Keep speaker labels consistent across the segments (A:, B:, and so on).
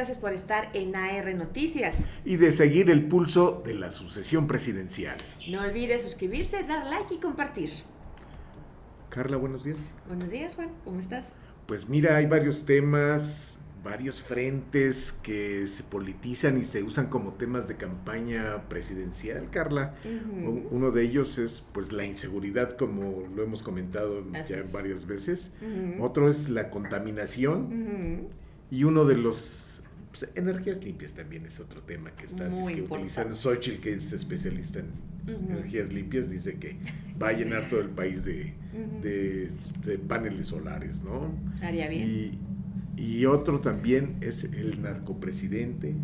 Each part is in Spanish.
A: gracias por estar en AR Noticias.
B: Y de seguir el pulso de la sucesión presidencial.
A: No olvides suscribirse, dar like y compartir.
B: Carla, buenos días.
A: Buenos días, Juan, ¿cómo estás?
B: Pues mira, hay varios temas, varios frentes que se politizan y se usan como temas de campaña presidencial, Carla. Uno de ellos es pues la inseguridad, como lo hemos comentado ya varias veces. Otro es la contaminación. Y uno de los pues, energías limpias también es otro tema que está utilizando Xochitl, que es especialista en energías limpias, dice que va a llenar todo el país de paneles solares, ¿no?
A: Haría bien.
B: Y otro también es el narcopresidente,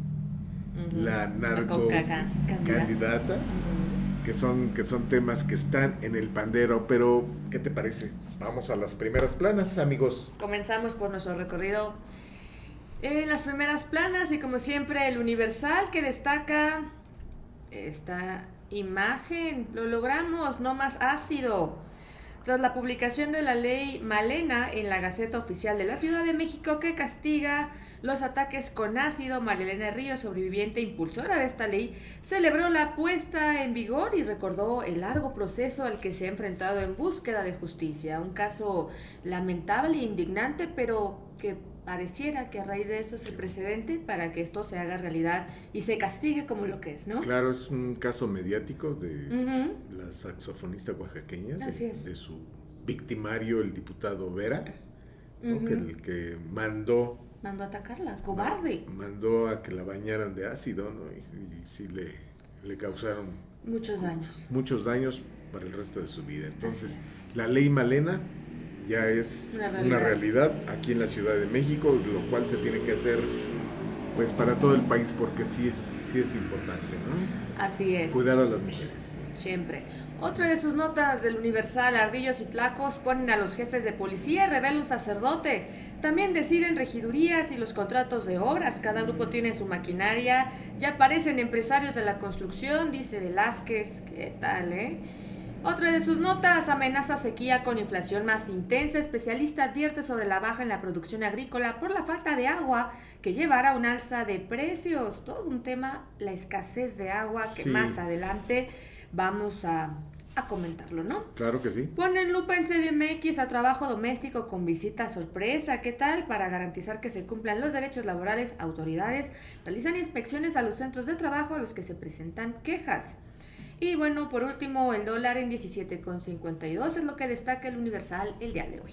B: la narcocandidata, que son temas que están en el pandero. Pero, ¿qué te parece? Vamos a las primeras planas, amigos.
A: Comenzamos por nuestro recorrido en las primeras planas y como siempre el Universal, que destaca esta imagen. Lo logramos, no más ácido. Tras la publicación de la ley Malena en la Gaceta Oficial de la Ciudad de México, que castiga los ataques con ácido, María Ríos, sobreviviente e impulsora de esta ley, celebró la puesta en vigor y recordó el largo proceso al que se ha enfrentado en búsqueda de justicia. Un caso lamentable e indignante, pero que pareciera que a raíz de esto es el precedente para que esto se haga realidad y se castigue como lo que es, ¿no?
B: Claro, es un caso mediático de la saxofonista oaxaqueña, de su victimario, el diputado Vera, ¿no? que mandó
A: a atacarla, cobarde.
B: Mandó a que la bañaran de ácido, ¿no? Y sí le causaron muchos daños para el resto de su vida. Entonces, la ley Malena ya es una realidad aquí en la Ciudad de México, lo cual se tiene que hacer pues para todo el país, porque sí es importante, ¿no?
A: Así es.
B: Cuidar a las mujeres.
A: Siempre. Otra de sus notas del Universal: ardillos y tlacos ponen a los jefes de policía, revela un sacerdote. También deciden regidurías y los contratos de obras. Cada grupo tiene su maquinaria. Ya aparecen empresarios de la construcción, dice Velázquez. ¿Qué tal, Otra de sus notas: amenaza sequía con inflación más intensa. Especialista advierte sobre la baja en la producción agrícola por la falta de agua, que llevará a un alza de precios. Todo un tema, la escasez de agua, que más adelante vamos a comentarlo, ¿no?
B: Claro que sí.
A: Ponen lupa en CDMX a trabajo doméstico con visita sorpresa. ¿Qué tal? Para garantizar que se cumplan los derechos laborales, autoridades realizan inspecciones a los centros de trabajo a los que se presentan quejas. Y bueno, por último, el dólar en 17,52 es lo que destaca el Universal el día de hoy.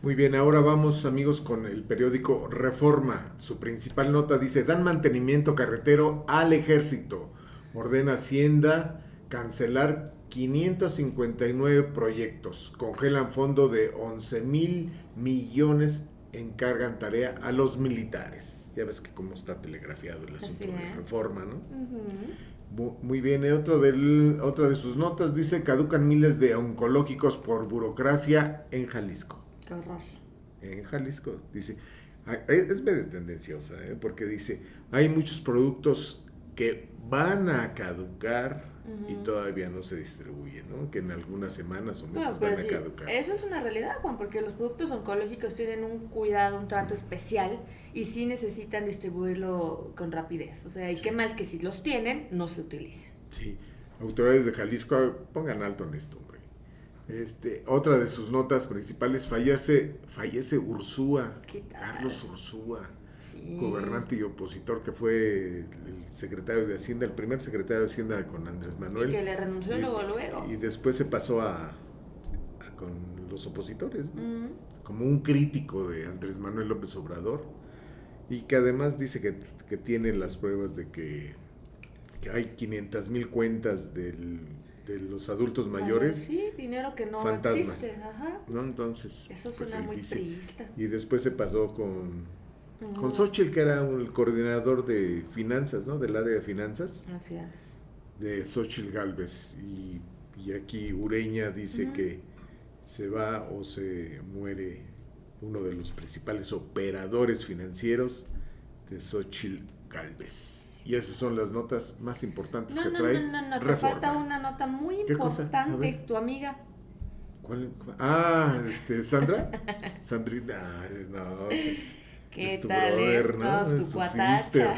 B: Muy bien, ahora vamos, amigos, con el periódico Reforma. Su principal nota dice: dan mantenimiento carretero al ejército. Ordena Hacienda cancelar 559 proyectos. Congelan fondo de 11,000 millones, encargan tarea a los militares. Ya ves que cómo está telegrafiado el asunto de Reforma, ¿no? Muy bien, otra de sus notas dice: caducan miles de oncológicos por burocracia en Jalisco.
A: Qué horror.
B: En Jalisco, dice, es medio tendenciosa, porque dice, hay muchos productos que van a caducar y todavía no se distribuyen, ¿no? Que en algunas semanas o meses van a caducar.
A: Eso es una realidad, Juan, porque los productos oncológicos tienen un cuidado, un trato especial y sí necesitan distribuirlo con rapidez. O sea, y qué mal que si los tienen, no se utilicen.
B: Sí, autoridades de Jalisco, pongan alto en esto, hombre. Otra de sus notas principales: fallece Ursúa, Carlos Ursúa. Sí. Gobernante y opositor, que fue el secretario de Hacienda, el primer secretario de Hacienda con Andrés Manuel.
A: Y que le renunció luego.
B: Y después se pasó con los opositores, ¿no? Como un crítico de Andrés Manuel López Obrador. Y que además dice que tiene las pruebas de que hay 500,000 cuentas de los adultos mayores.
A: Sí, dinero que no existe. Ajá.
B: ¿No? Entonces,
A: eso suena muy triste.
B: Y después se pasó con Xochitl, que era el coordinador de finanzas, ¿no? Del área de finanzas.
A: Así es.
B: De Xochitl Gálvez. Y aquí Ureña dice que se va o se muere uno de los principales operadores financieros de Xochitl Gálvez. Y esas son las notas más importantes que trae.
A: No, te falta una nota muy importante. Tu amiga.
B: ¿Cuál? Ah, Sandra. Sandrita, no.
A: ¿Qué
B: Es tu
A: tal,
B: brother, ¿no?
A: Todos
B: Es
A: tu
B: tu
A: cuatacha.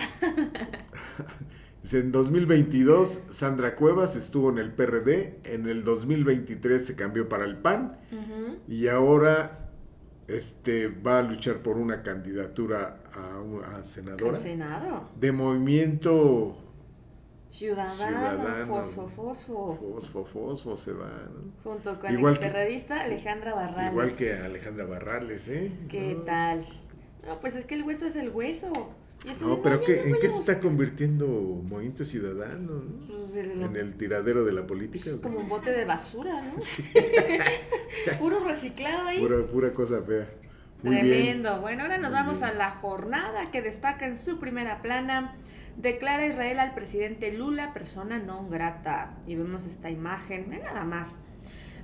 B: Dice, en 2022 Sandra Cuevas estuvo en el PRD, en el 2023 se cambió para el PAN y ahora va a luchar por una candidatura a senadora.
A: Al Senado.
B: De Movimiento
A: Ciudadano,
B: Fosfo.
A: fosfo.
B: Se va, ¿no?
A: Junto con
B: Igual
A: la experredista Alejandra Barrales.
B: Igual que Alejandra Barrales, ¿eh?
A: ¿Qué tal? No, pues es que el hueso es el hueso. Y eso
B: No, pero ¿en qué se
A: gusta?
B: está convirtiendo Movimiento Ciudadano, ¿no? En el tiradero de la política.
A: Como un bote de basura, ¿no? Sí. Puro reciclado ahí.
B: Pura cosa fea. Muy
A: Tremendo.
B: bien.
A: Bueno, ahora nos vamos a la jornada que destaca en su primera plana. Declara Israel al presidente Lula persona non grata. Y vemos esta imagen, nada más.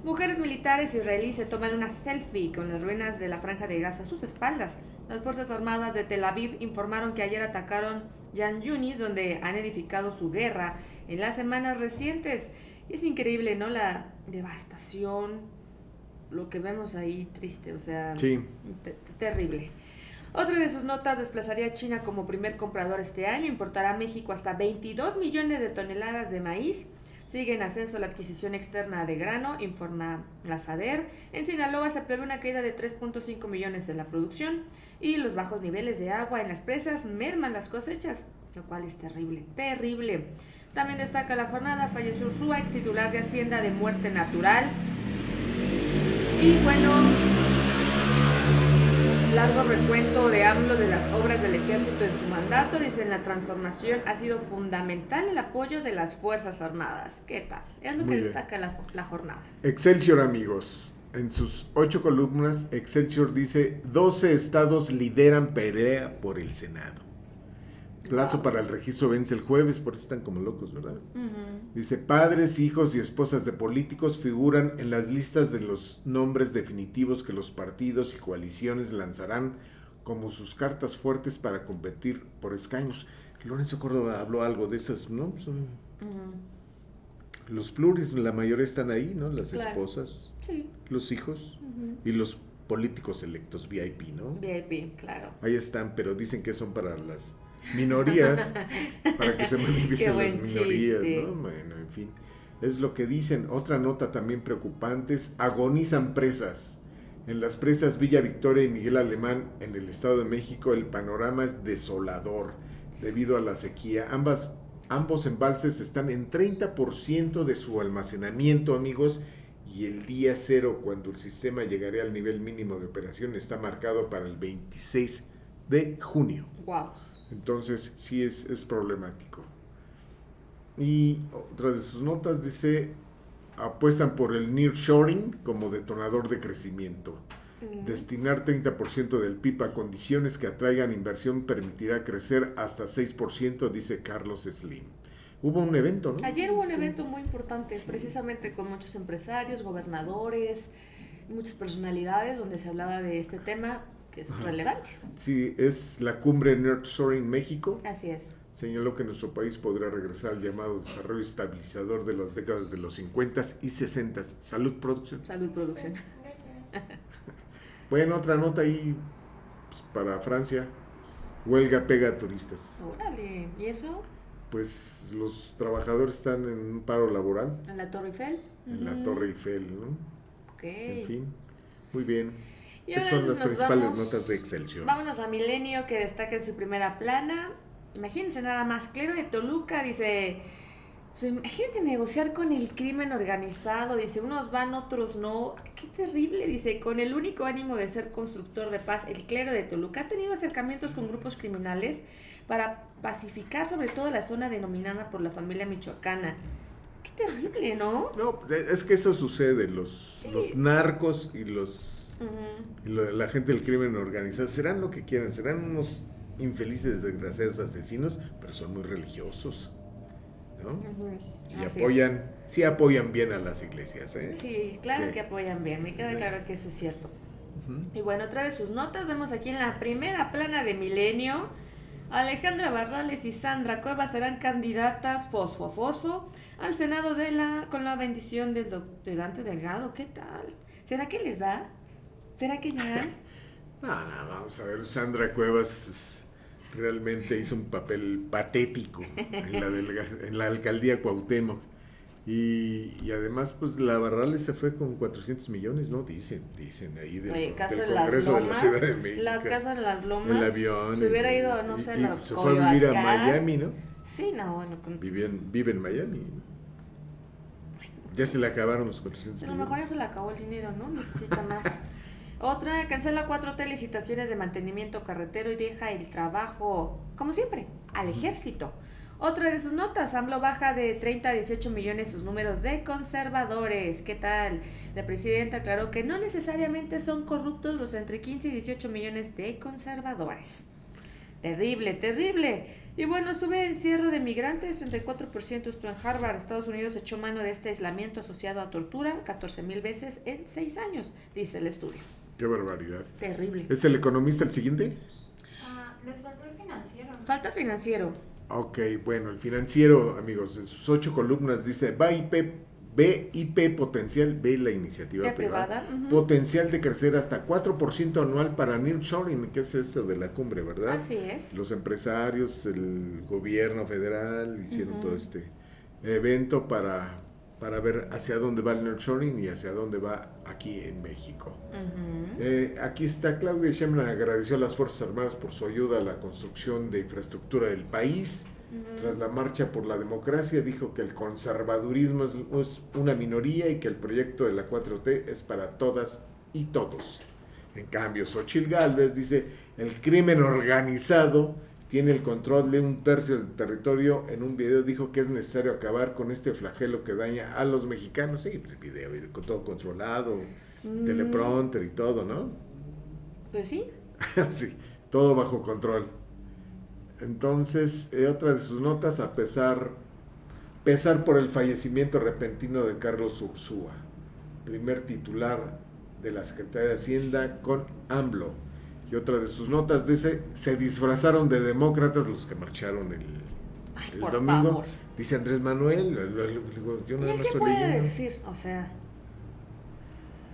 A: Mujeres militares israelíes se toman una selfie con las ruinas de la Franja de Gaza a sus espaldas. Las Fuerzas Armadas de Tel Aviv informaron que ayer atacaron Yan Yunis, donde han edificado su guerra en las semanas recientes. Y es increíble, ¿no? La devastación, lo que vemos ahí, triste, o sea,
B: sí.
A: Terrible. Otra de sus notas: desplazaría a China como primer comprador este año, importará a México hasta 22 millones de toneladas de maíz. Sigue en ascenso la adquisición externa de grano, informa la SADER. En Sinaloa se prevé una caída de 3.5 millones en la producción y los bajos niveles de agua en las presas merman las cosechas, lo cual es terrible, terrible. También destaca la jornada: falleció Ursúa, ex titular de Hacienda, de muerte natural. Y bueno, largo recuento de AMLO de las obras del ejército en su mandato. Dicen, la transformación ha sido fundamental el apoyo de las Fuerzas Armadas. ¿Qué tal? Es lo que destaca la jornada.
B: Excelsior, amigos. En sus 8 columnas, Excelsior dice, 12 estados lideran pelea por el Senado. Plazo para el registro vence el jueves, por eso están como locos, ¿verdad? Dice, padres, hijos y esposas de políticos figuran en las listas de los nombres definitivos que los partidos y coaliciones lanzarán como sus cartas fuertes para competir por escaños. Lorenzo Córdoba habló algo de esas, ¿no? Son los pluris, la mayoría están ahí, ¿no? Las esposas, sí. Los hijos y los políticos electos VIP, ¿no?
A: VIP, claro.
B: Ahí están, pero dicen que son para las minorías, para que se manifiesten las minorías, chiste, ¿no? Bueno, en fin, es lo que dicen. Otra nota también preocupante es, agonizan presas. En las presas Villa Victoria y Miguel Alemán, en el Estado de México, el panorama es desolador debido a la sequía. Ambos embalses están en 30% de su almacenamiento, amigos, y el día cero, cuando el sistema llegaría al nivel mínimo de operación, está marcado para el 26 de junio.
A: Wow.
B: Entonces, sí es problemático. Y otra de sus notas dice, apuestan por el nearshoring como detonador de crecimiento. Destinar 30% del PIB a condiciones que atraigan inversión permitirá crecer hasta 6%, dice Carlos Slim. Hubo un evento, ¿no?
A: Ayer hubo un evento muy importante, precisamente con muchos empresarios, gobernadores, muchas personalidades, donde se hablaba de este tema, que es relevante.
B: Sí, es la cumbre Nearshoring México.
A: Así es.
B: Señaló que nuestro país podrá regresar al llamado desarrollo estabilizador de las décadas de los 50 y 60. Salud, producción.
A: Salud, producción.
B: Bueno, otra nota ahí pues, para Francia. Huelga pega a turistas.
A: Órale, ¿y eso?
B: Pues los trabajadores están en un paro laboral.
A: ¿En la Torre Eiffel?
B: En la Torre Eiffel, ¿no?
A: Ok.
B: En fin, muy bien.
A: Y
B: esas son las principales notas de Excelsior.
A: Vámonos a Milenio, que destaca en su primera plana. Imagínense nada más, Clero de Toluca dice, imagínate negociar con el crimen organizado, dice, unos van, otros no, qué terrible, dice, con el único ánimo de ser constructor de paz, el Clero de Toluca ha tenido acercamientos con grupos criminales para pacificar sobre todo la zona denominada por la familia michoacana. Qué terrible, ¿no?
B: No, es que eso sucede, los narcos y la gente del crimen organizado serán lo que quieran, serán unos infelices, desgraciados asesinos, pero son muy religiosos, ¿no? Y apoyan bien a las iglesias, ¿eh?
A: Sí, claro que apoyan bien, me queda claro que eso es cierto. Y bueno, otra de sus notas, vemos aquí en la primera plana de Milenio, Alejandra Barrales y Sandra Cuevas serán candidatas fosfo al Senado con la bendición de Dante Delgado. ¿Qué tal? ¿Será que les da? ¿Será que llegan?
B: Vamos a ver, Sandra Cuevas realmente hizo un papel patético en la alcaldía Cuauhtémoc. Y además, pues la Barrales se fue con 400 millones, ¿no? Dicen ahí
A: Oye, caso
B: del
A: en las
B: Congreso de la
A: Lomas,
B: Ciudad de México.
A: la casa en las
B: El
A: Lomas,
B: avión.
A: se hubiera ido, no sé, la
B: se fue a vivir a
A: Coyoacán.
B: Miami, ¿no?
A: Sí, no, bueno.
B: Vive en Miami, ¿no? Ya se le acabaron los 400
A: A lo
B: millones.
A: mejor ya se le acabó el dinero, ¿no? Necesita más. Otra, cancela 4T licitaciones de mantenimiento carretero y deja el trabajo, como siempre, al ejército. Otra de sus notas, AMLO baja de 30 a 18 millones sus números de conservadores. ¿Qué tal? La presidenta aclaró que no necesariamente son corruptos los entre 15 y 18 millones de conservadores. Terrible, terrible. Y bueno, sube el encierro de migrantes, 34%. Esto en Harvard, Estados Unidos echó mano de este aislamiento asociado a tortura 14,000 veces en 6 años, dice el estudio.
B: Qué barbaridad.
A: Terrible.
B: ¿Es el economista el siguiente?
C: Les faltó el financiero.
A: Falta financiero.
B: Ok, bueno, el financiero, amigos, en sus 8 columnas dice, BIP potencial, ve la iniciativa privada, potencial de crecer hasta 4% anual para nearshoring, que es esto de la cumbre, ¿verdad?
A: Así es.
B: Los empresarios, el gobierno federal hicieron todo este evento para ver hacia dónde va el nearshoring y hacia dónde va aquí en México. Aquí está Claudia Sheinbaum, agradeció a las Fuerzas Armadas por su ayuda a la construcción de infraestructura del país. Tras la marcha por la democracia, dijo que el conservadurismo es una minoría y que el proyecto de la 4T es para todas y todos. En cambio, Xóchitl Gálvez dice, el crimen organizado tiene el control de 1/3 del territorio. En un video dijo que es necesario acabar con este flagelo que daña a los mexicanos. Sí, pues video, con todo controlado, teleprompter y todo, ¿no?
A: Pues sí.
B: Sí, todo bajo control. Entonces, otra de sus notas, pesar por el fallecimiento repentino de Carlos Ursúa, primer titular de la Secretaría de Hacienda con AMLO. Y otra de sus notas dice, se disfrazaron de demócratas los que marcharon el domingo. Favor. Dice Andrés Manuel, yo no estoy leyendo.
A: Decir? O sea...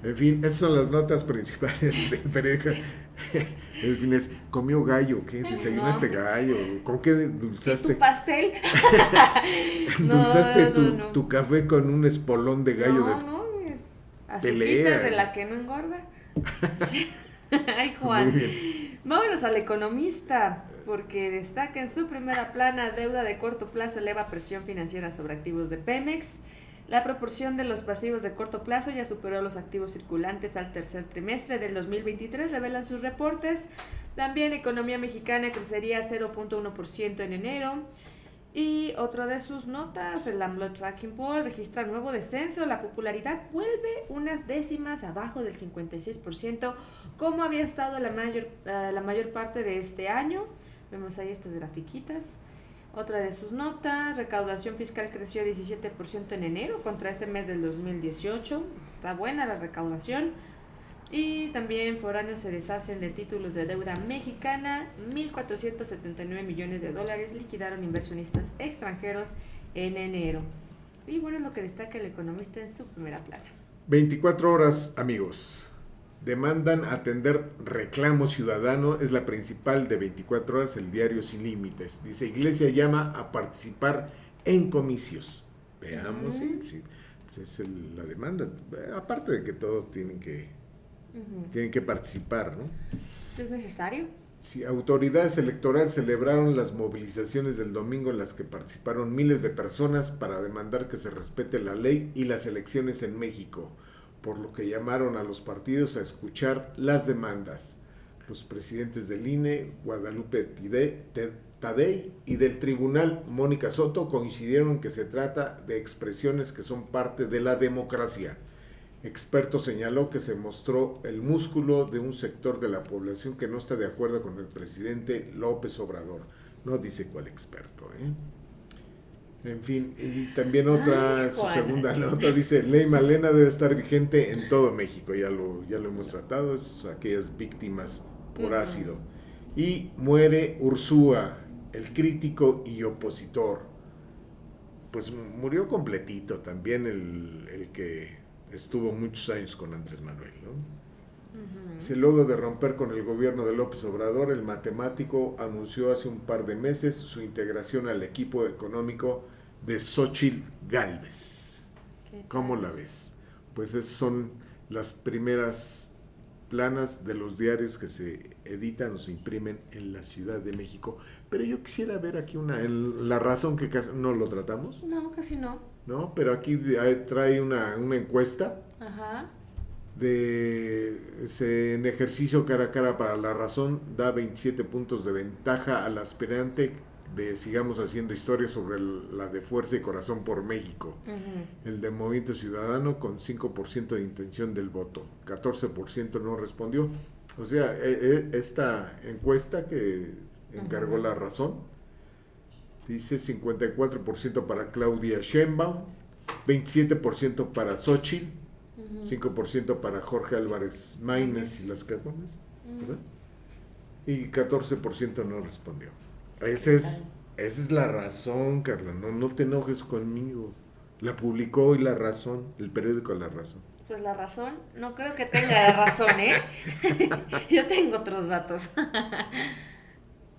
B: En fin, esas son las notas principales del periódico. El fin es, comió gallo, ¿qué? ¿Desayunaste gallo? ¿Con qué dulzaste?
A: ¿Y tu pastel?
B: ¿Dulzaste tu café con un espolón de gallo?
A: No, azuquitas de la que no engorda. Sí. Ay, Juan.
B: Muy bien.
A: Vámonos al economista, porque destaca en su primera plana, deuda de corto plazo eleva presión financiera sobre activos de Pemex. La proporción de los pasivos de corto plazo ya superó los activos circulantes al tercer trimestre del 2023, revelan sus reportes. También economía mexicana crecería 0.1% en enero. Y otra de sus notas, el AMLO Tracking Board registra nuevo descenso. La popularidad vuelve unas décimas abajo del 56%, como había estado la mayor parte de este año. Vemos ahí estas grafiquitas. Otra de sus notas, recaudación fiscal creció 17% en enero contra ese mes del 2018. Está buena la recaudación. Y también foráneos se deshacen de títulos de deuda mexicana. 1.479 millones de dólares liquidaron inversionistas extranjeros en enero. Y bueno, es lo que destaca el economista en su primera plana.
B: 24 horas, amigos. Demandan atender reclamo ciudadano, es la principal de 24 horas, el diario Sin Límites. Dice, Iglesia llama a participar en comicios. Veamos, sí, pues es la demanda. Aparte de que todos tienen que participar, ¿no?
A: ¿Es necesario?
B: Sí, autoridades electorales celebraron las movilizaciones del domingo en las que participaron miles de personas para demandar que se respete la ley y las elecciones en México, por lo que llamaron a los partidos a escuchar las demandas. Los presidentes del INE, Guadalupe Tadei, y del Tribunal, Mónica Soto, coincidieron en que se trata de expresiones que son parte de la democracia. Experto señaló que se mostró el músculo de un sector de la población que no está de acuerdo con el presidente López Obrador. No dice cuál experto, En fin, y también otra, su segunda nota dice, Ley Malena debe estar vigente en todo México, ya lo hemos tratado, es aquellas víctimas por ácido. Y muere Ursúa, el crítico y opositor. Pues murió completito también el que estuvo muchos años con Andrés Manuel, ¿no? Luego de romper con el gobierno de López Obrador, el matemático anunció hace un par de meses su integración al equipo económico de Xóchitl Gálvez. ¿Cómo la ves? Pues esas son las primeras planas de los diarios que se editan o se imprimen en la Ciudad de México. Pero yo quisiera ver aquí en La Razón, que casi no lo tratamos.
A: No, casi no.
B: ¿No? Pero aquí trae una encuesta.
A: Ajá.
B: En ejercicio cara a cara para La Razón, da 27 puntos de ventaja al aspirante de Sigamos Haciendo Historia sobre la de Fuerza y Corazón por México. El de Movimiento Ciudadano con 5% de intención del voto, 14% no respondió. O sea, esta encuesta que encargó La Razón dice 54% para Claudia Sheinbaum, 27% para Xóchitl, 5% para Jorge Álvarez Maínez y las Cajones, ¿verdad? Y 14% no respondió. Esa es La Razón, Carla, no te enojes conmigo. La publicó hoy La Razón, el periódico La Razón.
A: Pues La Razón, no creo que tenga la razón, ¿eh? Yo tengo otros datos.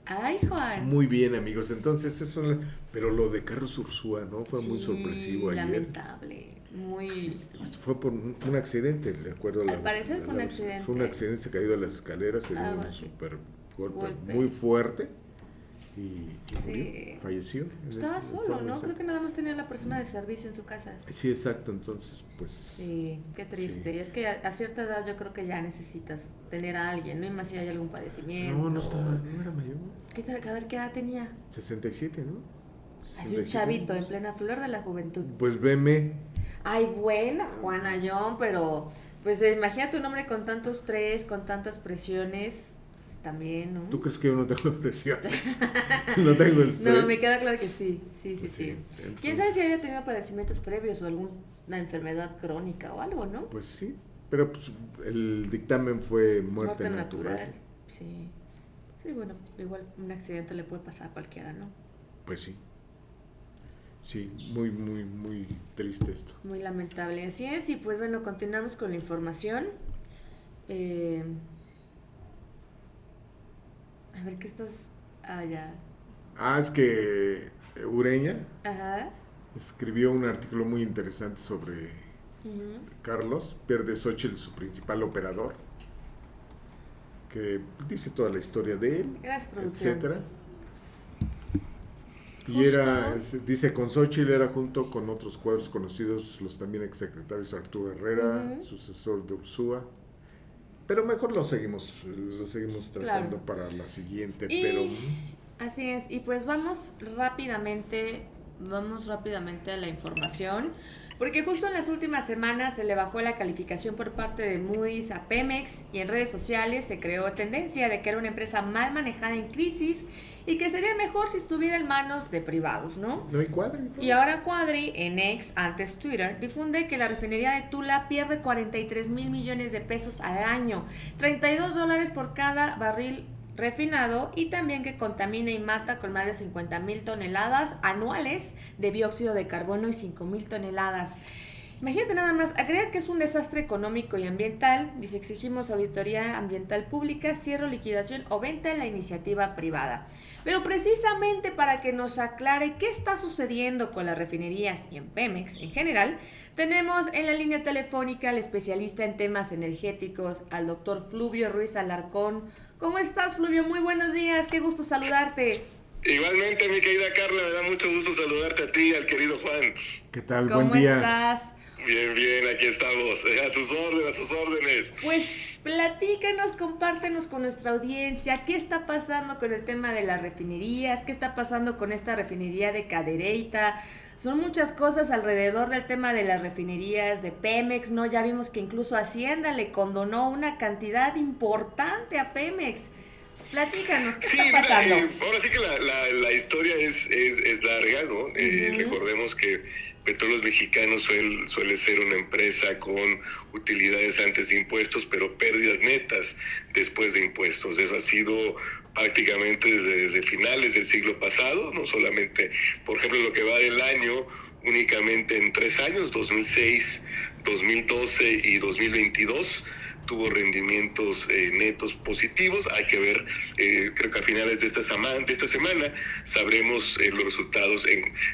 A: Ay, Juan.
B: Muy bien, amigos, entonces eso, pero lo de Carlos Ursúa, ¿no? Fue muy sorpresivo ayer.
A: Lamentable, muy...
B: Sí, fue por un accidente, de acuerdo a
A: Al parecer fue un accidente.
B: Fue un accidente, se cayó de las escaleras, se dio un super golpe muy fuerte y murió, falleció.
A: Estaba solo, ¿no? Creo que nada más tenía la persona de servicio en su casa.
B: Sí, exacto, entonces, pues...
A: Sí, qué triste.
B: Sí.
A: Y es que a cierta edad yo creo que ya necesitas tener a alguien, ¿no? Y más si hay algún padecimiento.
B: No era mayor.
A: A ver, ¿qué edad tenía?
B: 67, ¿no?
A: Así un chavito, en plena flor de la juventud.
B: Pues veme.
A: Ay, buena, Juana John, pero... Pues imagínate un hombre con tanto estrés, con tantas presiones... También, ¿no?
B: ¿Tú crees que yo no tengo presión? No tengo estrés.
A: No, me queda claro que sí.
B: Entonces,
A: ¿Quién sabe si haya tenido padecimientos previos o alguna enfermedad crónica o algo, no?
B: Pues sí, pero pues, el dictamen fue muerte natural.
A: Sí. Sí, bueno, igual un accidente le puede pasar a cualquiera, ¿no?
B: Pues sí. Sí, muy, muy, muy triste esto.
A: Muy lamentable, así es. Y pues bueno, continuamos con la información. A ver, ¿qué estás...? Ya.
B: Es que Ureña escribió un artículo muy interesante sobre Carlos. Pierde Xóchitl su principal operador, que dice toda la historia de él, etcétera. Y dice, con Xóchitl era junto con otros cuadros conocidos, los también exsecretarios Arturo Herrera, sucesor de Ursúa. Pero mejor lo seguimos tratando para la siguiente.
A: Así es, y pues vamos rápidamente a la información, porque justo en las últimas semanas se le bajó la calificación por parte de Moody's a Pemex y en redes sociales se creó tendencia de que era una empresa mal manejada en crisis y que sería mejor si estuviera en manos de privados, ¿no?
B: No hay Cuadri.
A: Y ahora Cuadri, en X, antes Twitter, difunde que la refinería de Tula pierde 43 mil millones de pesos al año, $32 por cada barril refinado, y también que contamina y mata con más de 50,000 toneladas anuales de dióxido de carbono y 5,000 toneladas. Imagínate nada más, agrega que es un desastre económico y ambiental. Dice, exigimos auditoría ambiental pública, cierre, liquidación o venta en la iniciativa privada. Pero precisamente para que nos aclare qué está sucediendo con las refinerías y en Pemex en general, tenemos en la línea telefónica al especialista en temas energéticos, al doctor Fluvio Ruiz Alarcón. ¿Cómo estás, Fluvio? Muy buenos días, qué gusto saludarte.
D: Igualmente, mi querida Carla, me da mucho gusto saludarte a ti y al querido Juan.
B: ¿Qué tal? Buen día.
A: ¿Cómo estás?
D: Bien, aquí estamos, a sus órdenes.
A: Pues platícanos, compártenos con nuestra audiencia, ¿qué está pasando con el tema de las refinerías? ¿Qué está pasando con esta refinería de Cadereyta? Son muchas cosas alrededor del tema de las refinerías de Pemex, ¿no? Ya vimos que incluso Hacienda le condonó una cantidad importante a Pemex. Platícanos, ¿qué está pasando?
D: Ahora sí que la historia es larga, ¿no? Recordemos que Petróleos Mexicanos suele ser una empresa con utilidades antes de impuestos, pero pérdidas netas después de impuestos. Eso ha sido prácticamente desde finales del siglo pasado, no solamente, por ejemplo, lo que va del año, únicamente en 3 años, 2006, 2012 y 2022, tuvo rendimientos netos positivos. Hay que ver, creo que a finales de esta semana sabremos los resultados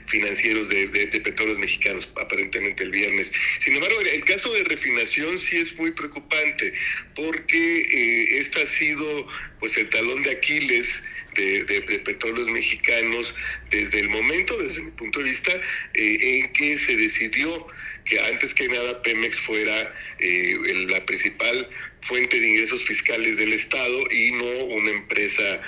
D: financieros de Petróleos Mexicanos, aparentemente el viernes. Sin embargo, el caso de refinación sí es muy preocupante, porque este ha sido pues el talón de Aquiles de Petróleos Mexicanos desde el momento, desde mi punto de vista, en que se decidió que antes que nada Pemex fuera la principal fuente de ingresos fiscales del Estado y no una empresa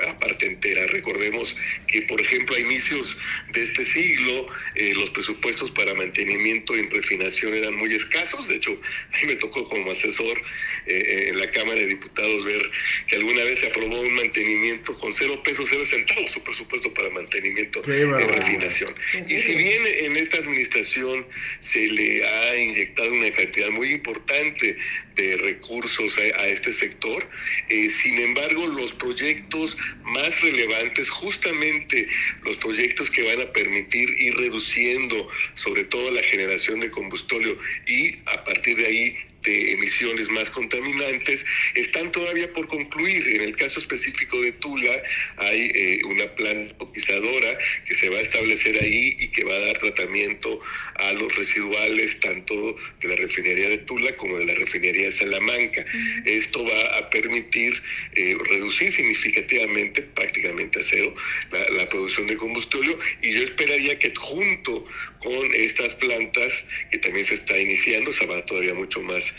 D: aparte entera. Recordemos que, por ejemplo, a inicios de este siglo, los presupuestos para mantenimiento y refinación eran muy escasos. De hecho, a mí me tocó como asesor en la Cámara de Diputados ver que alguna vez se aprobó un mantenimiento con 0 pesos, 0 centavos, su presupuesto para mantenimiento y refinación. Y si bien en esta administración se le ha inyectado una cantidad muy importante de recursos a este sector, sin embargo, los proyectos más relevantes, justamente los proyectos que van a permitir ir reduciendo sobre todo la generación de combustible y a partir de ahí de emisiones más contaminantes, están todavía por concluir. En el caso específico de Tula hay una planta coquizadora que se va a establecer ahí y que va a dar tratamiento a los residuales tanto de la refinería de Tula como de la refinería de Salamanca. Esto va a permitir reducir significativamente, prácticamente a cero, la producción de combustible, y yo esperaría que junto con estas plantas, que también se está iniciando, o sea, va todavía mucho más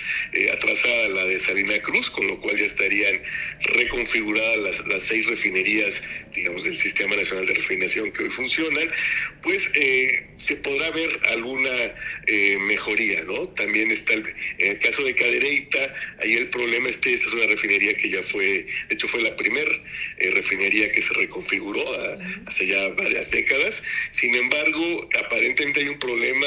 D: atrasada la de Salina Cruz, con lo cual ya estarían reconfiguradas las 6 refinerías, digamos, del Sistema Nacional de Refinación que hoy funcionan, pues se podrá ver alguna mejoría, ¿no? También está en el caso de Cadereyta, ahí el problema esta es una refinería que ya fue, de hecho fue la primer refinería que se reconfiguró hace ya varias décadas. Sin embargo, aparentemente hay un problema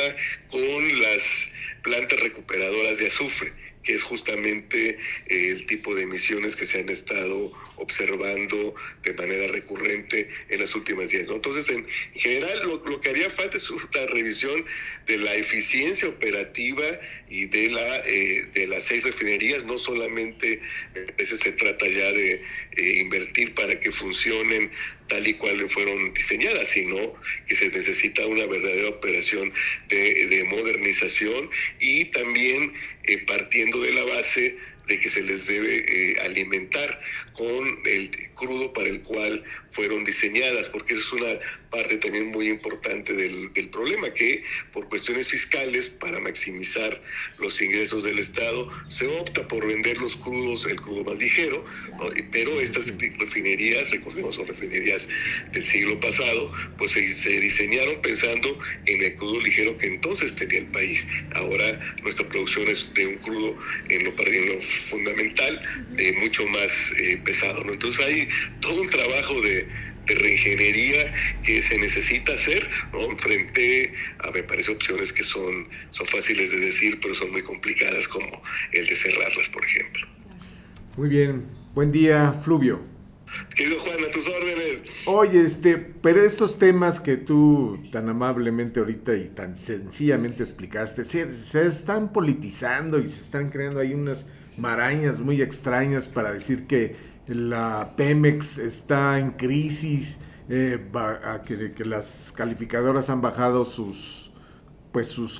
D: con las plantas recuperadoras de azufre, que es justamente el tipo de emisiones que se han estado observando de manera recurrente en las últimas días, ¿no? Entonces, en general, lo que haría falta es una revisión de la eficiencia operativa y de las 6 refinerías. No solamente a veces se trata ya de invertir para que funcionen tal y cual fueron diseñadas, sino que se necesita una verdadera operación de modernización y también partiendo de la base de que se les debe alimentar con el crudo para el cual fueron diseñadas, porque eso es una parte también muy importante del problema, que por cuestiones fiscales, para maximizar los ingresos del Estado, se opta por vender los crudos, el crudo más ligero, ¿no? Pero estas refinerías, recordemos, son refinerías del siglo pasado, pues se diseñaron pensando en el crudo ligero que entonces tenía el país. Ahora nuestra producción es de un crudo en lo fundamental mucho más pesado, ¿no? Entonces hay todo un trabajo de reingeniería que se necesita hacer, ¿no? Frente a, me parece, opciones que son fáciles de decir, pero son muy complicadas, como el de cerrarlas, por ejemplo.
B: Muy bien, buen día, Fluvio.
D: Querido Juan, a tus órdenes.
B: Oye, pero estos temas que tú tan amablemente ahorita y tan sencillamente explicaste, se están politizando y se están creando ahí unas marañas muy extrañas para decir que la Pemex está en crisis, que las calificadoras han bajado sus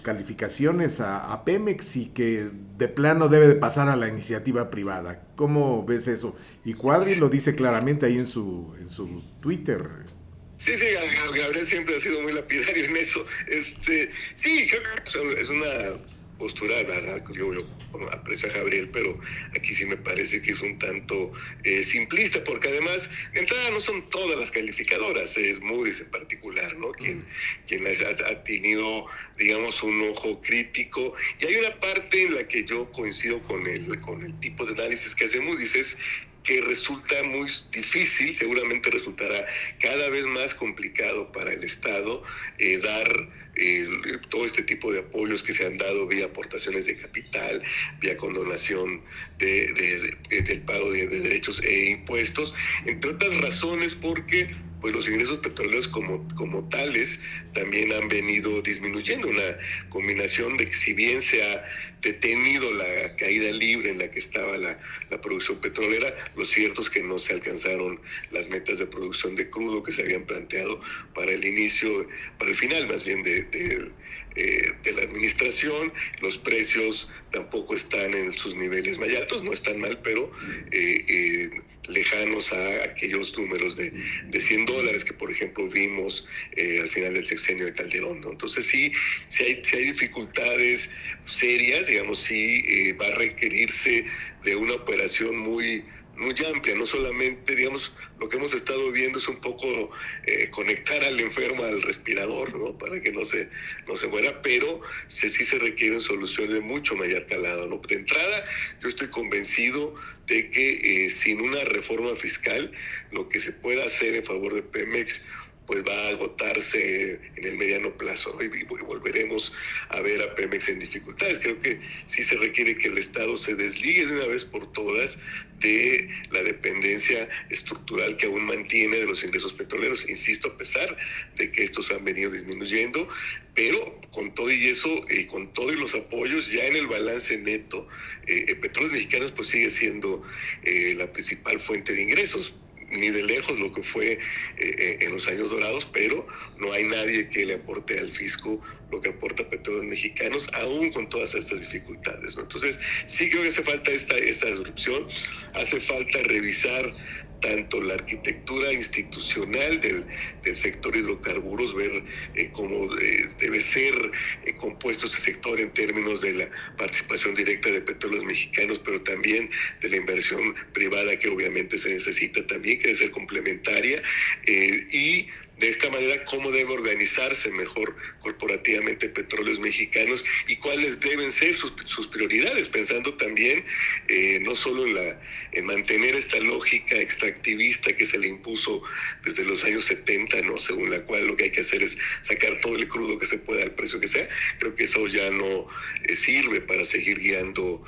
B: calificaciones a Pemex y que de plano debe de pasar a la iniciativa privada. ¿Cómo ves eso? Y Cuadri lo dice claramente ahí en su Twitter.
D: Sí, Gabriel siempre ha sido muy lapidario en eso. Sí, creo que es una postura, ¿verdad? Yo aprecio a Gabriel, pero aquí sí me parece que es un tanto simplista, porque además, de entrada, no son todas las calificadoras, es Moody's en particular, ¿no? Quien ha tenido, digamos, un ojo crítico. Y hay una parte en la que yo coincido con el tipo de análisis que hace Moody's, es que resulta muy difícil, seguramente resultará cada vez más complicado para el Estado dar todo este tipo de apoyos que se han dado vía aportaciones de capital, vía condonación del pago de derechos e impuestos, entre otras razones porque pues los ingresos petroleros como tales también han venido disminuyendo. Una combinación de que si bien se ha detenido la caída libre en la que estaba la producción petrolera, lo cierto es que no se alcanzaron las metas de producción de crudo que se habían planteado para el final más bien de la administración. Los precios tampoco están en sus niveles más altos, no están mal, pero lejanos a aquellos números de $100 que, por ejemplo, vimos al final del sexenio de Calderón, ¿no? Entonces sí hay dificultades serias, digamos, sí va a requerirse de una operación muy amplia, no solamente, digamos, lo que hemos estado viendo es un poco conectar al enfermo al respirador, ¿no? Para que no se muera, pero sí se requieren soluciones de mucho mayor calado, ¿no? De entrada, yo estoy convencido de que sin una reforma fiscal, lo que se pueda hacer en favor de Pemex pues va a agotarse en el mediano plazo, ¿no? Y volveremos a ver a Pemex en dificultades. Creo que sí se requiere que el Estado se desligue de una vez por todas de la dependencia estructural que aún mantiene de los ingresos petroleros. Insisto, a pesar de que estos han venido disminuyendo, pero con todo y eso, con todos los apoyos, ya en el balance neto, Petróleos Mexicanos pues sigue siendo la principal fuente de ingresos. Ni de lejos lo que fue en los años dorados, pero no hay nadie que le aporte al fisco lo que aporta Petróleos Mexicanos, aún con todas estas dificultades, ¿no? Entonces, sí creo que hace falta esta disrupción, hace falta revisar tanto la arquitectura institucional del sector hidrocarburos, ver cómo debe ser compuesto este sector en términos de la participación directa de Petróleos Mexicanos, pero también de la inversión privada que obviamente se necesita también, que debe ser complementaria, y de esta manera cómo debe organizarse mejor corporativamente Petróleos Mexicanos y cuáles deben ser sus prioridades, pensando también no solo en mantener esta lógica extractivista que se le impuso desde los años 70, ¿no? Según la cual lo que hay que hacer es sacar todo el crudo que se pueda al precio que sea. Creo que eso ya no sirve para seguir guiando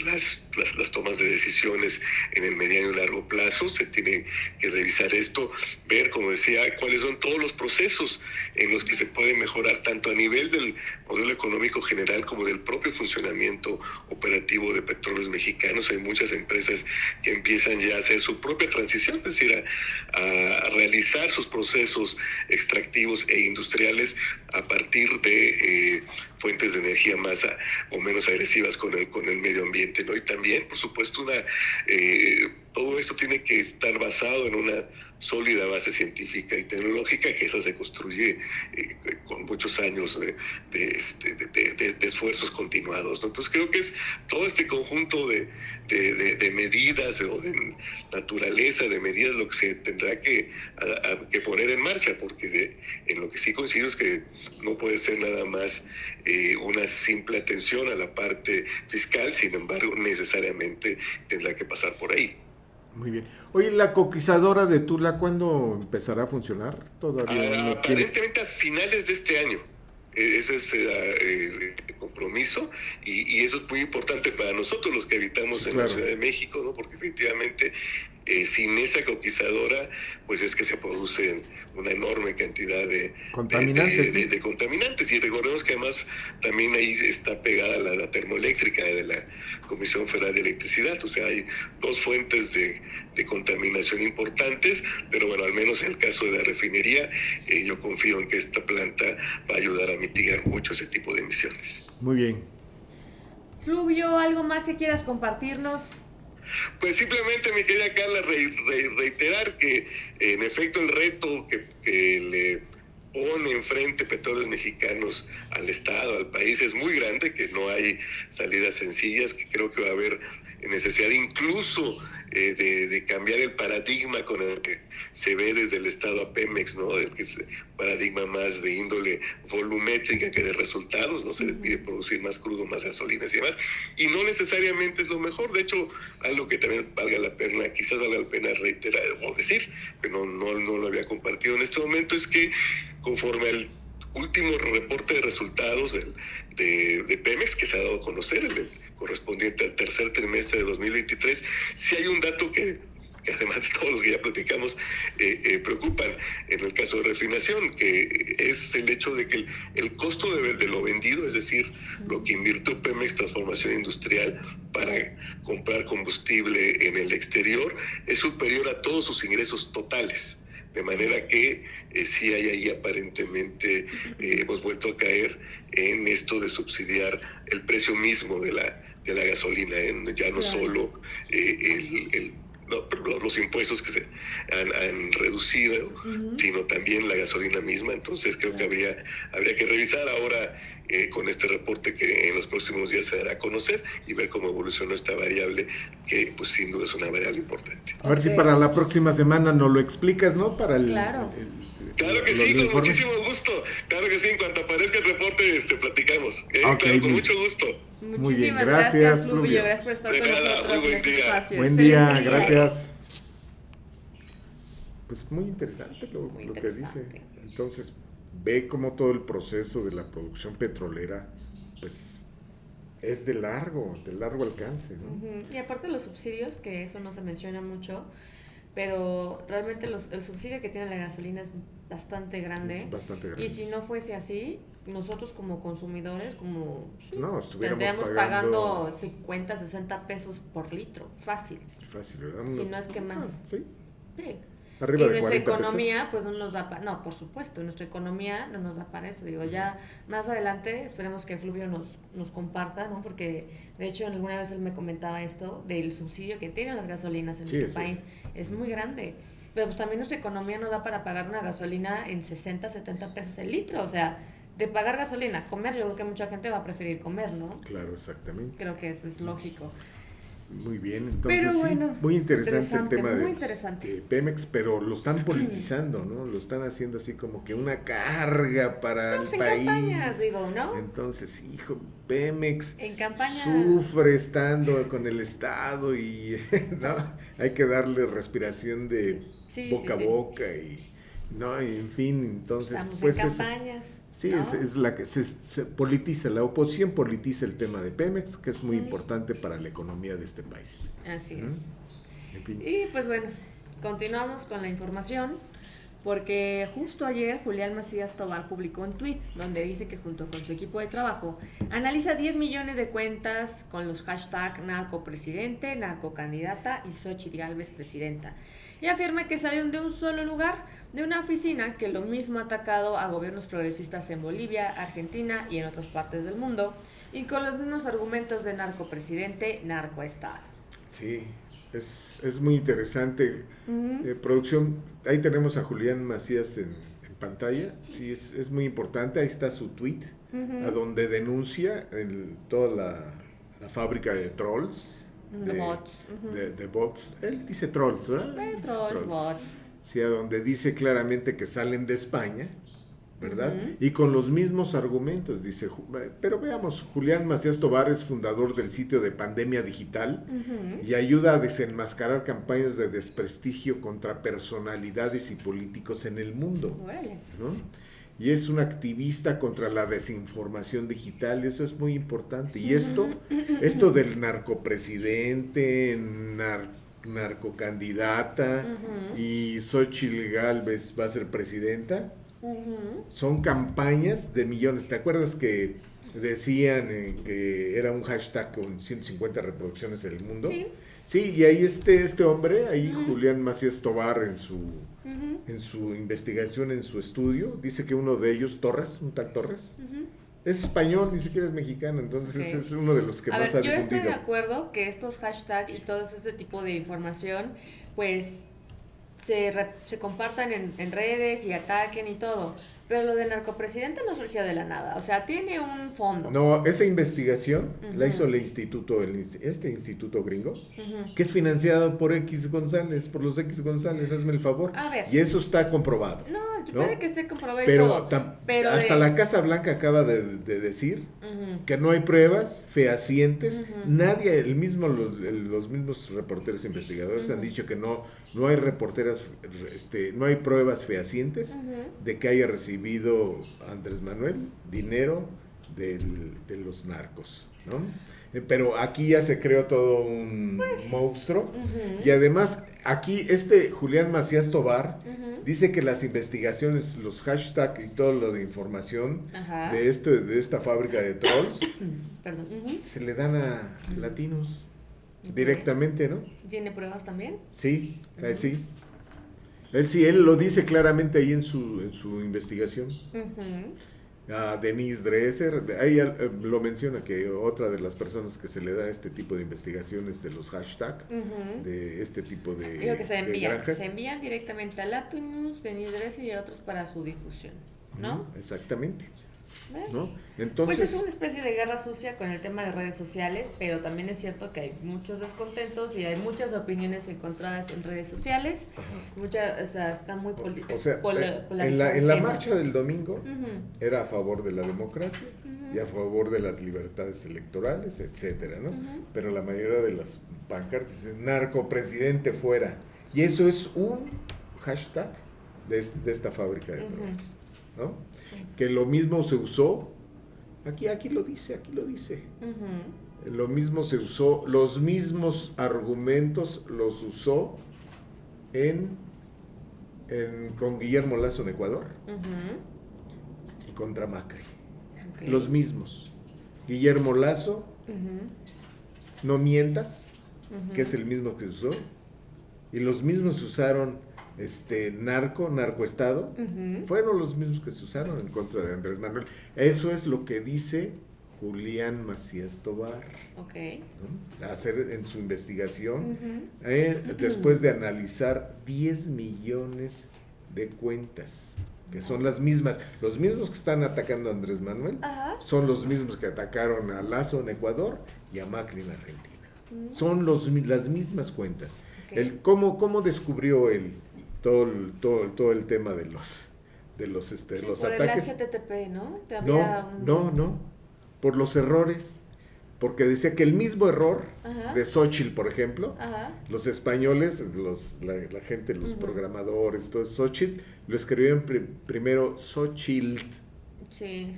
D: las tomas de decisiones en el mediano y largo plazo. Se tiene que revisar esto, ver, como decía, cuáles son todos los procesos en los que se puede mejorar tanto a nivel del modelo económico general como del propio funcionamiento operativo de Petróleos Mexicanos. Hay muchas empresas que empiezan ya a hacer su propia transición, es decir, a realizar sus procesos extractivos e industriales a partir de fuentes de energía más o menos agresivas con el medio ambiente, ¿no? Y también, por supuesto, todo esto tiene que estar basado en una sólida base científica y tecnológica, que esa se construye con muchos años de esfuerzos continuados, ¿no? Entonces creo que es todo este conjunto de medidas o de naturaleza de medidas lo que se tendrá que poner en marcha, porque en lo que sí coincido es que no puede ser nada más una simple atención a la parte fiscal, sin embargo necesariamente tendrá que pasar por ahí.
B: Muy bien. Oye, ¿la coquizadora de Tula cuándo empezará a funcionar? Todavía no
D: aparentemente a finales de este año. Ese es el compromiso y eso es muy importante para nosotros los que habitamos en la Ciudad de México, ¿no? Porque efectivamente sin esa coquizadora pues es que se producen una enorme cantidad de contaminantes, de contaminantes, y recordemos que además también ahí está pegada la termoeléctrica de la Comisión Federal de Electricidad, o sea, hay dos fuentes de contaminación importantes, pero bueno, al menos en el caso de la refinería, yo confío en que esta planta va a ayudar a mitigar mucho ese tipo de emisiones.
B: Muy bien.
A: Fluvio, ¿algo más que quieras compartirnos?
D: Pues simplemente, mi querida Carla, reiterar que en efecto el reto que le pone enfrente Petróleos Mexicanos al Estado, al país, es muy grande, que no hay salidas sencillas, que creo que va a haber necesidad incluso de cambiar el paradigma con el que se ve desde el Estado a Pemex, ¿no? El que es paradigma más de índole volumétrica que de resultados, ¿no? Se le pide producir más crudo, más gasolinas y demás, y no necesariamente es lo mejor. De hecho, algo que también quizás valga la pena reiterar o decir, que no lo había compartido en este momento, es que conforme al último reporte de resultados de Pemex, que se ha dado a conocer, el correspondiente al tercer trimestre de 2023, sí hay un dato que que además de todos los que ya platicamos, preocupan en el caso de refinación, que es el hecho de que el costo de lo vendido, es decir, lo que invirtió Pemex Transformación Industrial para comprar combustible en el exterior, es superior a todos sus ingresos totales. De manera que sí hay ahí aparentemente, hemos vuelto a caer en esto de subsidiar el precio mismo de la gasolina, ya no solo los impuestos que se han reducido, sino también la gasolina misma. Entonces creo que habría que revisar ahora con este reporte que en los próximos días se dará a conocer y ver cómo evolucionó esta variable, que pues sin duda es una variable importante.
B: A ver si para la próxima semana nos lo explicas, ¿no? Para
A: Claro.
D: Claro que sí, con muchísimo gusto. Claro que sí, en cuanto aparezca el reporte, platicamos.
B: Okay,
D: claro, con mucho gusto.
B: Muy bien,
A: Muchísimas
B: gracias,
A: Fluvio. Gracias por estar con nosotros en este espacio.
B: Buen día, gracias. Pues muy interesante lo que dice. Entonces, ve cómo todo el proceso de la producción petrolera, pues, es de largo alcance, ¿no?
A: Y aparte los subsidios, que eso no se menciona mucho, pero realmente el subsidio que tiene la gasolina es bastante grande.
B: Es bastante grande.
A: Y si no fuese así, nosotros como consumidores,
B: tendríamos
A: pagando 50, 60 pesos por litro, fácil.
B: Fácil, ¿verdad?
A: Si no es que más.
B: Sí.
A: Sí.
B: Arriba
A: y
B: de
A: nuestra
B: 40
A: economía
B: pesos.
A: pues no nos da no, por supuesto, nuestra economía no nos da para eso. Digo, ya más adelante esperemos que Fluvio nos comparta, ¿no? Porque de hecho alguna vez él me comentaba esto del subsidio que tienen las gasolinas en nuestro país, es muy grande. Pero pues también nuestra economía no da para pagar una gasolina en 60, 70 pesos el litro, o sea, de pagar gasolina, comer, yo creo que mucha gente va a preferir comer, ¿no?
B: Claro, exactamente.
A: Creo que eso es lógico.
B: Muy bien, entonces
A: pero bueno,
B: sí, muy interesante el tema
A: de
B: Pemex, pero lo están politizando, ¿no? Lo están haciendo así como que una carga para
A: Estamos
B: el
A: en
B: país.
A: campañas, digo, ¿no?
B: Entonces, hijo, Pemex
A: en campaña
B: sufre estando con el Estado y no, hay que darle respiración de boca a boca y no, en fin, entonces
A: estamos
B: pues
A: en campañas.
B: Sí,
A: ¿no?
B: es la que se politiza, la oposición politiza el tema de Pemex, que es muy importante para la economía de este país.
A: Así es.
B: En fin.
A: Y pues bueno, continuamos con la información, porque justo ayer Julián Macías Tobar publicó un tuit donde dice que junto con su equipo de trabajo analiza 10 millones de cuentas con los hashtags narcopresidente, narcocandidata y Xochitl Gálvez presidenta. Y afirma que salieron de un solo lugar, de una oficina que lo mismo ha atacado a gobiernos progresistas en Bolivia, Argentina y en otras partes del mundo, y con los mismos argumentos de narcopresidente, narcoestado.
B: Sí, es muy interesante. Producción, ahí tenemos a Julián Macías en pantalla. Sí, es muy importante. Ahí está su tweet, a donde denuncia toda la fábrica de trolls. De bots. Él dice trolls, ¿verdad?
A: Trolls, bots.
B: Sí, a donde dice claramente que salen de España, ¿verdad? Y con los mismos argumentos, dice. Pero veamos, Julián Macías Tobar es fundador del sitio de Pandemia Digital y ayuda a desenmascarar campañas de desprestigio contra personalidades y políticos en el mundo, ¿no? Y es un activista contra la desinformación digital, eso es muy importante. Y esto del narcopresidente, narcocandidata y Xochitl Gálvez va a ser presidenta, son campañas de millones. ¿Te acuerdas que decían que era un hashtag con 150 reproducciones en el mundo? Sí, y ahí este hombre, ahí Julián Macías Tobar en su investigación, en su estudio, dice que uno de ellos, Torres, un tal Torres, es español, ni siquiera es mexicano, entonces ese es uno de los que más ha difundido.
A: Yo estoy de acuerdo que estos hashtags y todo ese tipo de información, pues, se compartan en redes y ataquen y todo. Pero lo de narcopresidente no surgió de la nada, o sea, tiene un fondo.
B: No, esa investigación la hizo el instituto gringo, que es financiado por por los X González, hazme el favor.
A: A ver.
B: Y eso está comprobado.
A: No, puede que esté comprobado y
B: pero
A: todo. Pero
B: hasta la Casa Blanca acaba de decir que no hay pruebas fehacientes. Nadie, los mismos reporteros investigadores han dicho que no hay no hay pruebas fehacientes de que haya recibido Andrés Manuel dinero de los narcos. ¿no? Pero aquí ya se creó todo un monstruo. Y además, aquí Julián Macías Tobar dice que las investigaciones, los hashtags y todo lo de información de esta fábrica de trolls
A: Perdón.
B: se le dan a latinos directamente, ¿no?
A: ¿Tiene pruebas también?
B: Sí, sí. Él lo dice claramente ahí en su investigación. A Denise Dresser, ahí lo menciona, que otra de las personas que se le da este tipo de investigaciones de los hashtags, de este tipo de
A: Digo que se
B: granjas.
A: envían directamente a Latinus, Denise Dresser y a otros para su difusión, ¿no?
B: Exactamente.
A: Bueno,
B: ¿No? Entonces,
A: pues es una especie de guerra sucia con el tema de redes sociales, pero también es cierto que hay muchos descontentos y hay muchas opiniones encontradas en redes sociales. Está muy polarizado.
B: en la marcha del domingo era a favor de la democracia y a favor de las libertades electorales, etcétera, ¿no? Pero la mayoría de las pancartas dicen narcopresidente fuera. Y eso es un hashtag de esta fábrica de drogas, ¿no?
A: Sí.
B: Que lo mismo se usó, aquí lo dice. Lo mismo se usó, los mismos argumentos los usó con Guillermo Lasso en Ecuador y contra Macri.
A: Okay.
B: Los mismos. Guillermo Lasso, no mientas, que es el mismo que se usó, y los mismos usaron narcoestado, fueron los mismos que se usaron en contra de Andrés Manuel. Eso es lo que dice Julián Macías Tobar, ¿no? Hacer en su investigación, después de analizar 10 millones de cuentas, que son las mismas, los mismos que están atacando a Andrés Manuel, son los mismos que atacaron a Lasso en Ecuador y a Macri en Argentina. Son las mismas cuentas. Okay. ¿Cómo descubrió él todo el tema de los los
A: por
B: ataques?
A: El HTTP, ¿no?
B: No, por los errores, porque decía que el mismo error de Xochitl, por ejemplo, los españoles, la gente, los programadores, todo Xochitl, lo escribían primero Xochitl.
A: Sí,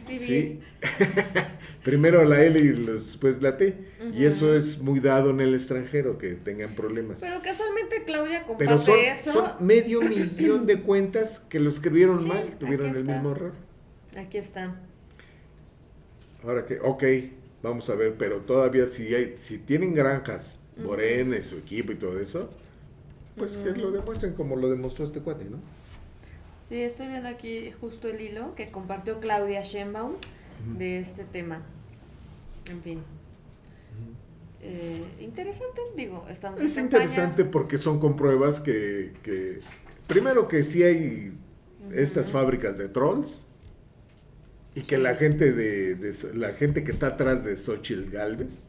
A: vi.
B: Primero la L y después la T. Y eso es muy dado en el extranjero, que tengan problemas.
A: Pero casualmente Claudia comparte
B: Pero
A: eso.
B: son 500,000 de cuentas que lo escribieron mal, tuvieron el mismo error.
A: Aquí está.
B: Ahora vamos a ver, pero todavía si tienen granjas, Morena y su equipo y todo eso, pues que lo demuestren como lo demostró este cuate, ¿no?
A: Sí, estoy viendo aquí justo el hilo que compartió Claudia Sheinbaum de este tema. En fin. Interesante, digo, estamos
B: Es
A: en
B: interesante porque son compruebas que primero que sí hay estas fábricas de trolls y que la gente la gente que está atrás de Xochitl Gálvez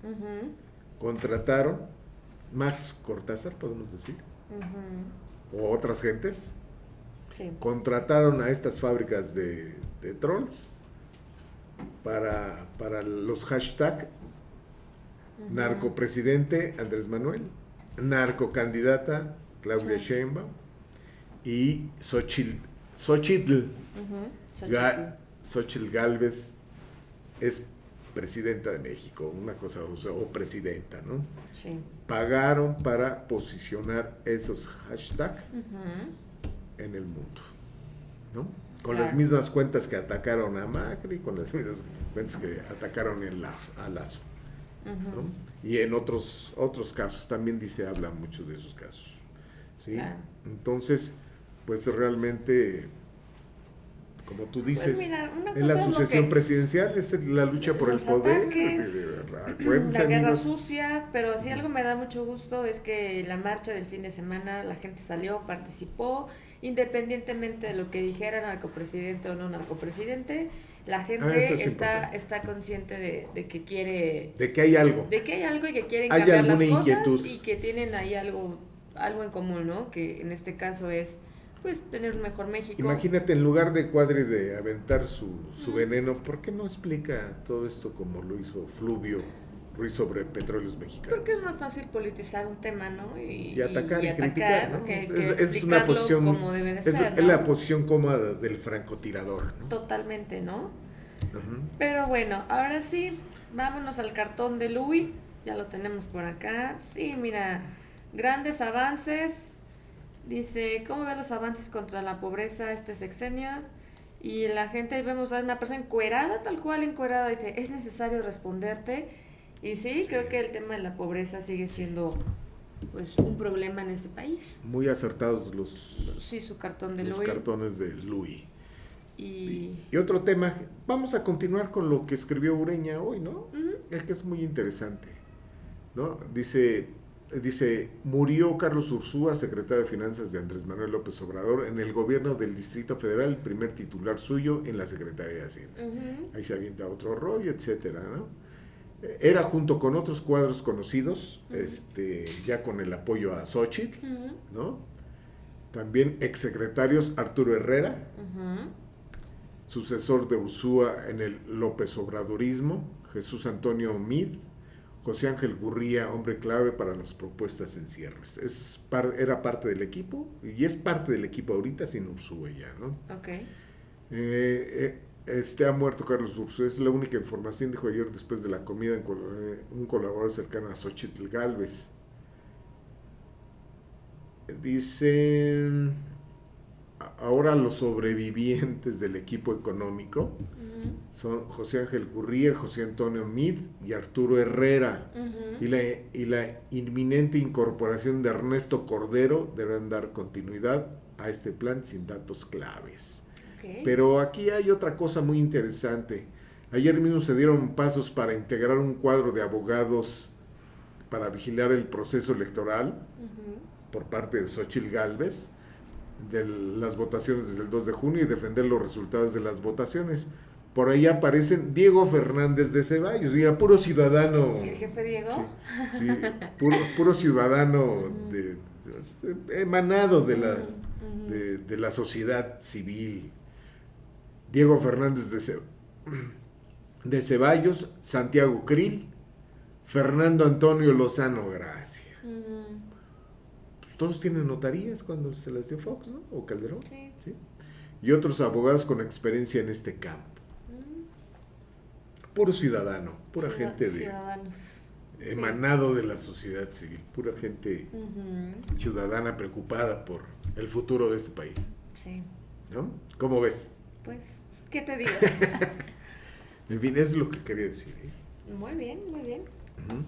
B: contrataron Max Cortázar, podemos decir, o otras gentes. Sí. Contrataron a estas fábricas de trolls para los hashtags narcopresidente Andrés Manuel, narcocandidata Claudia Sheinbaum y Xochitl Gálvez es presidenta de México, una cosa, o presidenta, ¿no?
A: Sí.
B: Pagaron para posicionar esos hashtags en el mundo, ¿no? Con las mismas cuentas que atacaron a Macri, con las mismas cuentas que atacaron a Lasso, ¿no? Y en otros casos también habla mucho de esos casos, ¿sí? Claro. Entonces, pues realmente, como tú dices,
A: pues mira,
B: en la sucesión presidencial es la lucha por el poder,
A: la guerra sucia, pero si algo me da mucho gusto es que la marcha del fin de semana la gente salió, participó, independientemente de lo que dijera narcopresidente o no narcopresidente, la gente está consciente de que quiere,
B: de que hay algo
A: y que quieren cambiar las cosas y que tienen ahí algo en común, ¿no? Que en este caso es pues tener un mejor México.
B: Imagínate, en lugar de Cuadri de aventar su veneno, ¿por qué no explica todo esto como lo hizo Fluvio Ruiz sobre Petróleos Mexicanos?
A: Porque es más fácil politizar un tema, ¿no? Y
B: atacar y criticar, ¿no?
A: que
B: es una posición
A: como debe de ser,
B: es la posición cómoda del francotirador, ¿no?
A: Totalmente, ¿no?
B: Ujú.
A: Pero bueno, ahora sí, vámonos al cartón de Louis. Ya lo tenemos por acá. Sí, mira, grandes avances. Dice, ¿cómo ve los avances contra la pobreza este sexenio? Y la gente, ahí vemos a una persona encuerada, tal cual encuerada, dice, es necesario responderte. Y sí, creo que el tema de la pobreza sigue siendo pues un problema en este país.
B: Muy acertados los
A: Sí, su cartón de
B: los
A: Louis.
B: cartones de Louis.
A: Y
B: Y otro tema, vamos a continuar con lo que escribió Ureña hoy, ¿no?
A: Ujú.
B: Es que es muy interesante, ¿no? Dice, murió Carlos Ursúa, secretario de Finanzas de Andrés Manuel López Obrador, en el gobierno del Distrito Federal, el primer titular suyo en la Secretaría de Hacienda.
A: Ujú.
B: Ahí se avienta otro rollo, etcétera, ¿no? Era junto con otros cuadros conocidos, ya con el apoyo a Xochitl,
A: Ujú.
B: ¿no? También exsecretarios Arturo Herrera,
A: Ujú.
B: sucesor de Ursúa en el López Obradorismo, Jesús Antonio Mid, José Ángel Gurría, hombre clave para las propuestas en cierres. Era parte del equipo y es parte del equipo ahorita sin Ursúa ya, ¿no?
A: Ok.
B: Ha muerto Carlos Ursúa, es la única información, dijo ayer después de la comida un colaborador cercano a Xochitl Gálvez. Dice, ahora los sobrevivientes del equipo económico
A: Ujú.
B: son José Ángel Gurría, José Antonio Mid y Arturo Herrera.
A: Ujú.
B: Y la inminente incorporación de Ernesto Cordero deberán dar continuidad a este plan sin datos claves.
A: Ok.
B: Pero aquí hay otra cosa muy interesante. Ayer mismo se dieron pasos para integrar un cuadro de abogados para vigilar el proceso electoral
A: Ujú.
B: por parte de Xochitl Gálvez de las votaciones desde el 2 de junio y defender los resultados de las votaciones. Por ahí aparecen Diego Fernández de Ceballos, mira, puro ciudadano.
A: ¿El jefe Diego?
B: Sí, puro ciudadano emanado de
A: Ujú.
B: de la sociedad civil. Diego Fernández de Ceballos, Santiago Krill, Fernando Antonio Lozano Gracia.
A: Ujú.
B: Pues todos tienen notarías cuando se las dio Fox, ¿no? O Calderón.
A: Sí.
B: ¿Sí? Y otros abogados con experiencia en este campo. Puro ciudadano, pura gente
A: Ciudadanos.
B: emanado de la sociedad civil, pura gente
A: Ujú.
B: ciudadana preocupada por el futuro de este país,
A: Sí.
B: ¿no? ¿Cómo ves?
A: Pues, ¿qué te digo?
B: En fin, eso es lo que quería decir, ¿eh?
A: Muy bien, muy bien.
B: Ujú.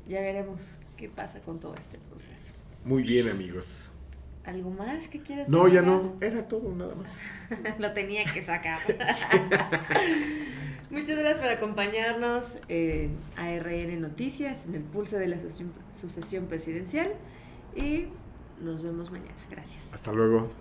A: Ya veremos qué pasa con todo este proceso.
B: Muy bien, amigos.
A: ¿Algo más que quieras
B: No, ya
A: agregar?
B: no, era todo nada más.
A: Lo tenía que sacar. Muchas gracias por acompañarnos en ARN Noticias, en el pulso de la sucesión presidencial. Y nos vemos mañana. Gracias.
B: Hasta luego.